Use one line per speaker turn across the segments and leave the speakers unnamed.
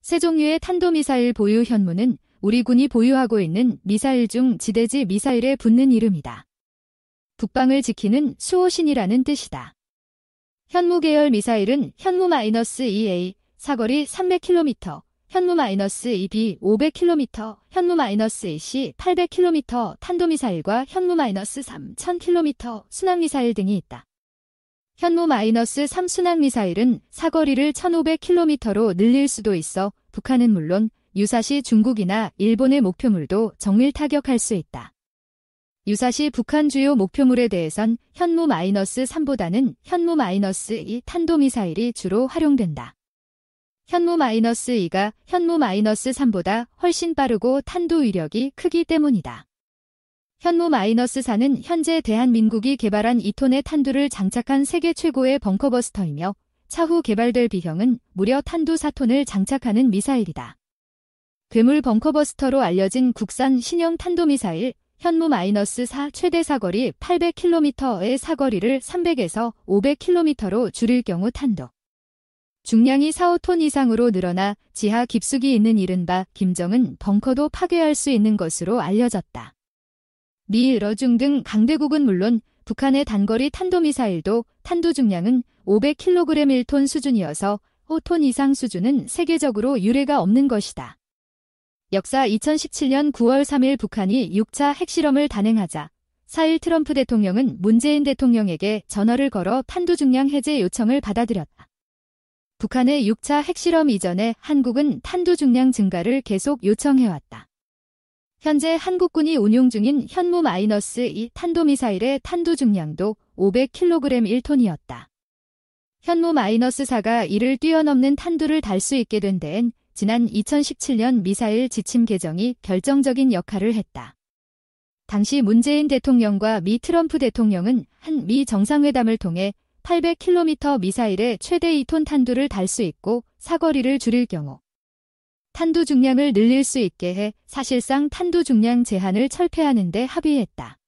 세 종류의 탄도미사일 보유 현무는 우리 군이 보유하고 있는 미사일 중 지대지 미사일에 붙는 이름이다. 북방을 지키는 수호신이라는 뜻이다. 현무 계열 미사일은 현무-2A, 사거리 300km, 현무-2B 500km, 현무-2C 800km 탄도미사일과 현무-3 1000km 순항미사일 등이 있다. 현무-3 순항미사일은 사거리를 1500km로 늘릴 수도 있어 북한은 물론 유사시 중국이나 일본의 목표물도 정밀 타격할 수 있다. 유사시 북한 주요 목표물에 대해선 현무-3보다는 현무-2 탄도미사일이 주로 활용된다. 현무-2가 현무-3보다 훨씬 빠르고 탄도 위력이 크기 때문이다. 현무-4는 현재 대한민국이 개발한 2톤의 탄두를 장착한 세계 최고의 벙커버스터이며 차후 개발될 B형은 무려 탄두 4톤을 장착하는 미사일이다. 괴물 벙커버스터로 알려진 국산 신형 탄도미사일 현무-4 최대 사거리 800km의 사거리를 300에서 500km로 줄일 경우 탄도 중량이 4, 5톤 이상으로 늘어나 지하 깊숙이 있는 이른바 김정은 벙커도 파괴할 수 있는 것으로 알려졌다. 미, 러중 등 강대국은 물론 북한의 단거리 탄도미사일도 탄두 중량은 500kg 1톤 수준이어서 5톤 이상 수준은 세계적으로 유례가 없는 것이다. 역사 2017년 9월 3일 북한이 6차 핵실험을 단행하자 4일 트럼프 대통령은 문재인 대통령에게 전화를 걸어 탄두 중량 해제 요청을 받아들였다. 북한의 6차 핵실험 이전에 한국은 탄두 중량 증가를 계속 요청해왔다. 현재 한국군이 운용 중인 현무-2 탄도미사일의 탄두 중량도 500kg 1톤이었다. 현무-4가 이를 뛰어넘는 탄두를 달 수 있게 된 데엔 지난 2017년 미사일 지침 개정이 결정적인 역할을 했다. 당시 문재인 대통령과 미 트럼프 대통령은 한미 정상회담을 통해 800km 미사일의 최대 2톤 탄두를 달 수 있고 사거리를 줄일 경우 탄두 중량을 늘릴 수 있게 해 사실상 탄두 중량 제한을 철폐하는 데 합의했다.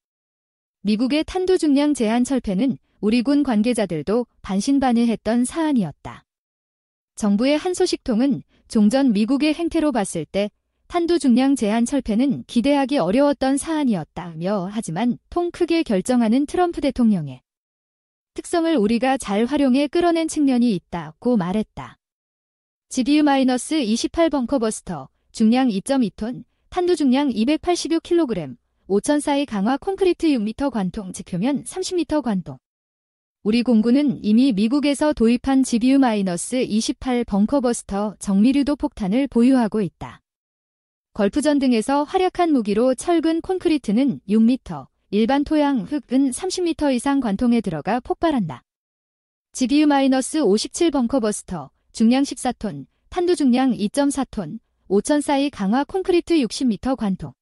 미국의 탄두 중량 제한 철폐는 우리 군 관계자들도 반신반의했던 사안이었다. 정부의 한 소식통은 종전 미국의 행태로 봤을 때 탄두 중량 제한 철폐는 기대하기 어려웠던 사안이었다며 하지만 통 크게 결정하는 트럼프 대통령의 특성을 우리가 잘 활용해 끌어낸 측면이 있다고 말했다. GBU-28 벙커버스터, 중량 2.2톤, 탄두 중량 286kg, 5000사이 강화 콘크리트 6m 관통 지표면 30m 관통. 우리 공군은 이미 미국에서 도입한 GBU-28 벙커버스터 정밀유도 폭탄을 보유하고 있다. 걸프전 등에서 활약한 무기로 철근 콘크리트는 6m, 일반 토양 흙은 30m 이상 관통에 들어가 폭발한다. GBU-57 벙커버스터, 중량 14톤, 탄두 중량 2.4톤, 5000사이 강화 콘크리트 60m 관통.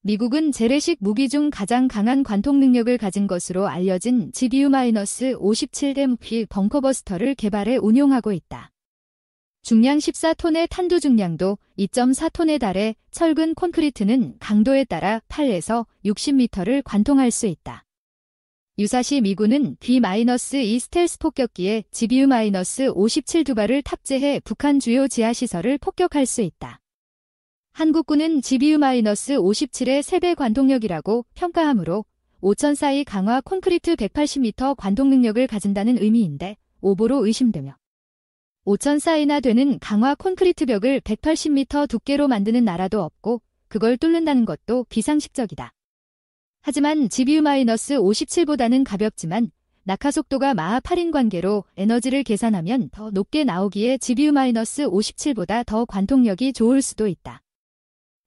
미국은 재래식 무기 중 가장 강한 관통 능력을 가진 것으로 알려진 GBU-57MP 벙커버스터를 개발해 운용하고 있다. 중량 14톤의 탄두 중량도 2.4톤에 달해 철근 콘크리트는 강도에 따라 8에서 60m를 관통할 수 있다. 유사시 미군은 B-2 스텔스 폭격기에 GBU-57 두 발을 탑재해 북한 주요 지하시설을 폭격할 수 있다. 한국군은 GBU-57의 3배 관통력이라고 평가하므로 5000사이 강화 콘크리트 180m 관통 능력을 가진다는 의미인데 오보로 의심되며 5000사이나 되는 강화 콘크리트 벽을 180m 두께로 만드는 나라도 없고 그걸 뚫는다는 것도 비상식적이다. 하지만 GBU-57보다는 가볍지만 낙하 속도가 마하 8인 관계로 에너지를 계산하면 더 높게 나오기에 GBU-57보다 더 관통력이 좋을 수도 있다.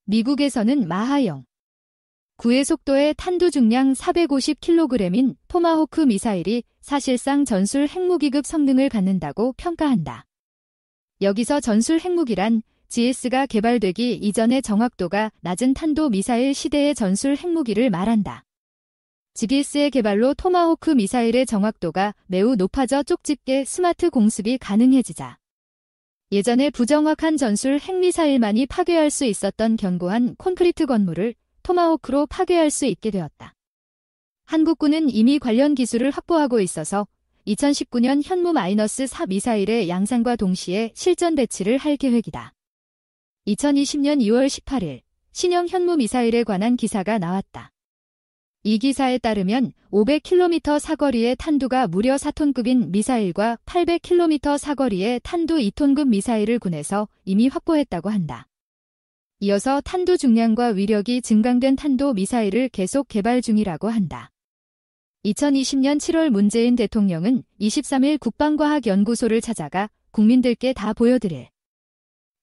미국에서는 마하 0.9의 속도의 탄두 중량 450kg인 토마호크 미사일이 사실상 전술 핵무기급 성능을 갖는다고 평가한다. 여기서 전술 핵무기란 GS가 개발되기 이전의 정확도가 낮은 탄도 미사일 시대의 전술 핵무기를 말한다. GS의 개발로 토마호크 미사일의 정확도가 매우 높아져 쪽집게 스마트 공습이 가능해지자 예전에 부정확한 전술 핵미사일만이 파괴할 수 있었던 견고한 콘크리트 건물을 토마호크로 파괴할 수 있게 되었다. 한국군은 이미 관련 기술을 확보하고 있어서 2019년 현무-4 미사일의 양산과 동시에 실전 배치를 할 계획이다. 2020년 2월 18일 신형 현무 미사일에 관한 기사가 나왔다. 이 기사에 따르면 500km 사거리의 탄두가 무려 4톤급인 미사일과 800km 사거리의 탄두 2톤급 미사일을 군에서 이미 확보했다고 한다. 이어서 탄두 중량과 위력이 증강된 탄도 미사일을 계속 개발 중이라고 한다. 2020년 7월 문재인 대통령은 23일 국방과학연구소를 찾아가 국민들께 다 보여드릴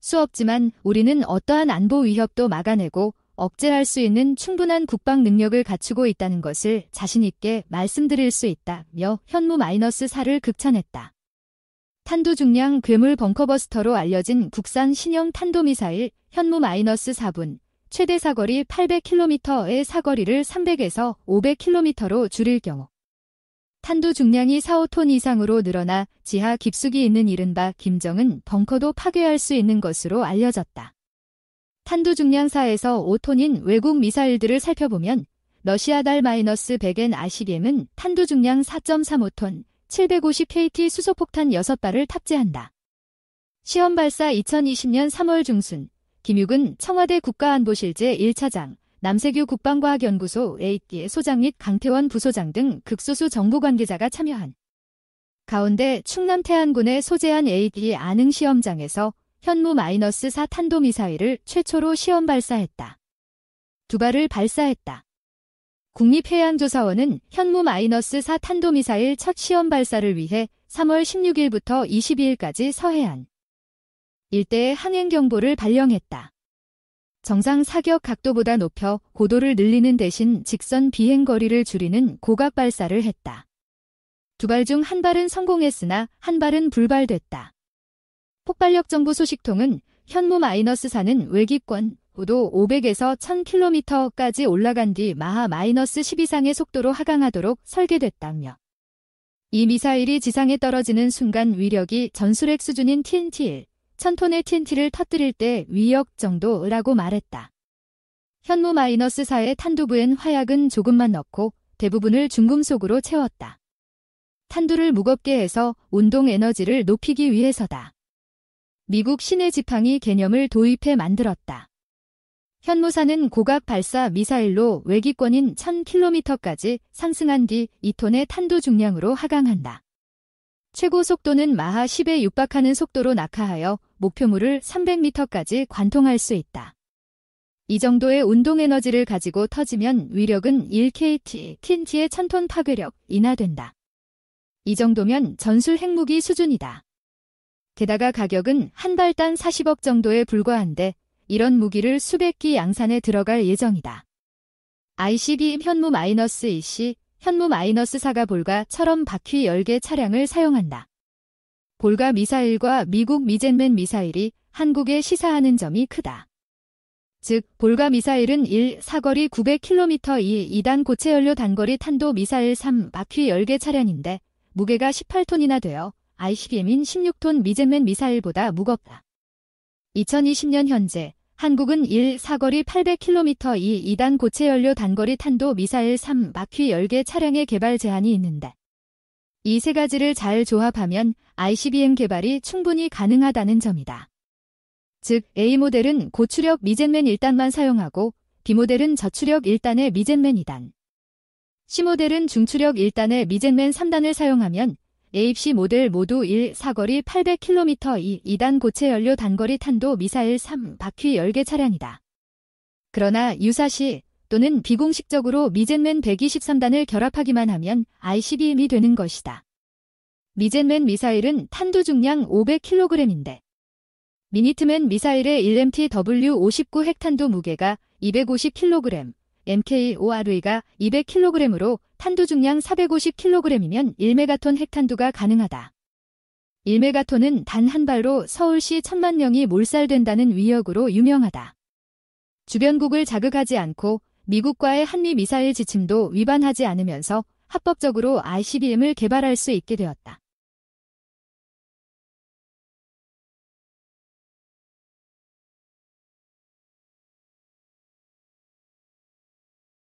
수 없지만 우리는 어떠한 안보 위협도 막아내고 억제할 수 있는 충분한 국방 능력을 갖추고 있다는 것을 자신있게 말씀드릴 수 있다며 현무-4를 극찬했다. 탄두 중량 괴물 벙커버스터로 알려진 국산 신형 탄도미사일 현무-4분, 최대 사거리 800km의 사거리를 300에서 500km로 줄일 경우 탄두 중량이 4-5톤 이상으로 늘어나 지하 깊숙이 있는 이른바 김정은 벙커도 파괴할 수 있는 것으로 알려졌다. 탄두 중량 4에서 5톤인 외국 미사일들을 살펴보면 러시아달-100N ICBM은 탄두 중량 4.35톤, 750KT 수소폭탄 6발을 탑재한다. 시험 발사 2020년 3월 중순 김육은 청와대 국가안보실제 1차장, 남세규 국방과학연구소 AD의 소장 및 강태원 부소장 등 극소수 정부 관계자가 참여한 가운데 충남 태안군의 소재한 AD 안흥 시험장에서 현무-4 탄도미사일을 최초로 시험 발사했다. 2발을 발사했다. 국립해양조사원은 현무-4 탄도미사일 첫 시험 발사를 위해 3월 16일부터 22일까지 서해안 일대에 항행경보를 발령했다. 정상 사격 각도보다 높여 고도를 늘리는 대신 직선 비행거리를 줄이는 고각 발사를 했다. 2발 중 1발은 성공했으나 1발은 불발됐다. 폭발력 정보 소식통은 현무-4는 외기권 고도 500에서 1000km까지 올라간 뒤 마하-10 이상의 속도로 하강하도록 설계됐다며 이 미사일이 지상에 떨어지는 순간 위력이 전술핵 수준인 TNT-1, 1000톤의 TNT를 터뜨릴 때 위력 정도라고 말했다. 현무-4의 탄두부엔 화약은 조금만 넣고 대부분을 중금속으로 채웠다. 탄두를 무겁게 해서 운동 에너지를 높이기 위해서다. 미국 신해 지팡이 개념을 도입해 만들었다. 현무사는 고각 발사 미사일로 외기권인 1000km까지 상승한 뒤 2톤의 탄두 중량으로 하강한다. 최고 속도는 마하 10에 육박하는 속도로 낙하하여 목표물을 300m까지 관통할 수 있다. 이 정도의 운동 에너지를 가지고 터지면 위력은 1KT, TNT의 1000톤 파괴력 인하된다. 이 정도면 전술 핵무기 수준이다. 게다가 가격은 한 발당 40억 정도에 불과한데 이런 무기를 수백 기 양산에 들어갈 예정이다. ICBM 현무-2C, 현무-4가 볼가처럼 바퀴 10개 차량을 사용한다. 볼가 미사일과 미국 미젠맨 미사일이 한국에 시사하는 점이 크다. 즉, 볼가 미사일은 1. 사거리 900km 2. 2단 고체연료 단거리 탄도 미사일 3. 바퀴 10개 차량인데 무게가 18톤이나 되어 ICBM인 16톤 미젠맨 미사일보다 무겁다. 2020년 현재 한국은 1. 사거리 800km 2. 2단 고체연료 단거리 탄도 미사일 3. 바퀴 10개 차량의 개발 제한이 있는데 이 세 가지를 잘 조합하면 ICBM 개발이 충분히 가능하다는 점이다. 즉 A모델은 고추력 미젠맨 1단만 사용하고 B모델은 저추력 1단의 미젠맨 2단, C모델은 중추력 1단의 미젠맨 3단을 사용하면 A, C 모델 모두 1. 사거리 800km 2. 2단 고체연료 단거리 탄도 미사일 3. 바퀴 10개 차량이다. 그러나 유사시 또는 비공식적으로 미젠맨 123단을 결합하기만 하면 ICBM이 되는 것이다. 미젠맨 미사일은 탄두 중량 500kg인데 미니트맨 미사일의 1MTW-59 핵탄두 무게가 250kg, MKORV가 200kg으로 탄두 중량 450kg이면 1메가톤 핵탄두가 가능하다. 1메가톤은 단 한 발로 서울시 1000만 명이 몰살된다는 위력으로 유명하다. 주변국을 자극하지 않고 미국과의 한미 미사일 지침도 위반하지 않으면서 합법적으로 ICBM을 개발할 수 있게 되었다.